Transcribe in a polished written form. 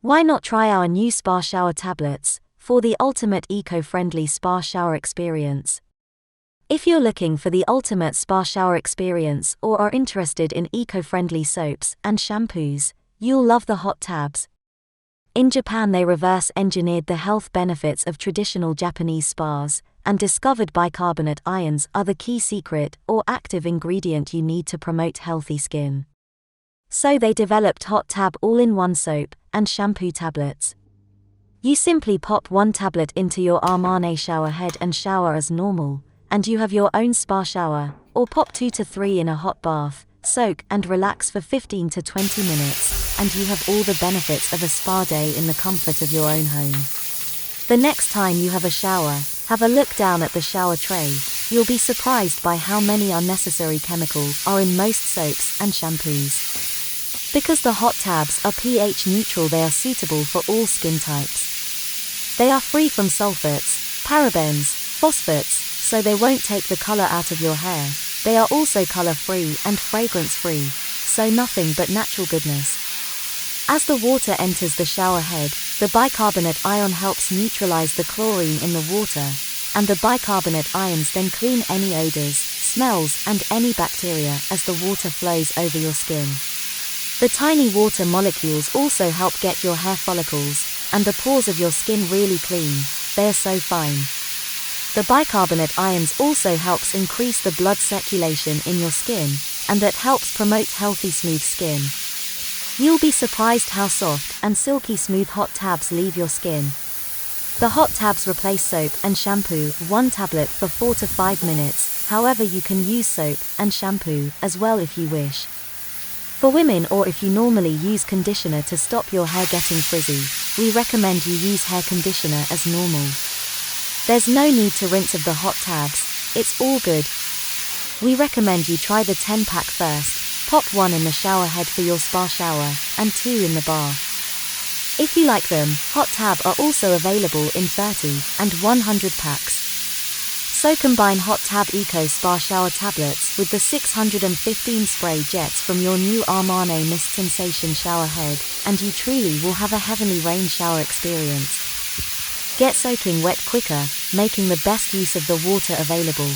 Why not try our new spa shower tablets for the ultimate eco-friendly spa shower experience? If you're looking for the ultimate spa shower experience or are interested in eco-friendly soaps and shampoos, you'll love the hot tabs. In Japan, they reverse-engineered the health benefits of traditional Japanese spas and discovered bicarbonate ions are the key secret or active ingredient you need to promote healthy skin. So they developed Hot Tab all-in-one soap and shampoo tablets. You simply pop one tablet into your Amane shower head and shower as normal, and you have your own spa shower, or pop 2 to 3 in a hot bath, soak and relax for 15 to 20 minutes, and you have all the benefits of a spa day in the comfort of your own home. The next time you have a shower, have a look down at the shower tray. You'll be surprised by how many unnecessary chemicals are in most soaps and shampoos. Because the hot tabs are pH neutral, they are suitable for all skin types. They are free from sulfates, parabens, phosphates, so they won't take the color out of your hair. They are also color-free and fragrance-free, so nothing but natural goodness. As the water enters the shower head, the bicarbonate ion helps neutralize the chlorine in the water, and the bicarbonate ions then clean any odors, smells, and any bacteria as the water flows over your skin. The tiny water molecules also help get your hair follicles and the pores of your skin really clean. They are so fine. The bicarbonate ions also helps increase the blood circulation in your skin, and that helps promote healthy smooth skin. You'll be surprised how soft and silky smooth hot tabs leave your skin. The hot tabs replace soap and shampoo, one tablet for 4 to 5 minutes. However, you can use soap and shampoo as well if you wish. For women, or if you normally use conditioner to stop your hair getting frizzy, we recommend you use hair conditioner as normal. There's no need to rinse of the hot tabs, it's all good. We recommend you try the 10-pack first, pop 1 in the shower head for your spa shower, and 2 in the bath. If you like them, Hot Tab are also available in 30 and 100 packs. So combine Hot Tab Eco Spa Shower Tablets with the 615 spray jets from your new Amane Mist Sensation shower head, and you truly will have a heavenly rain shower experience. Get soaking wet quicker, making the best use of the water available.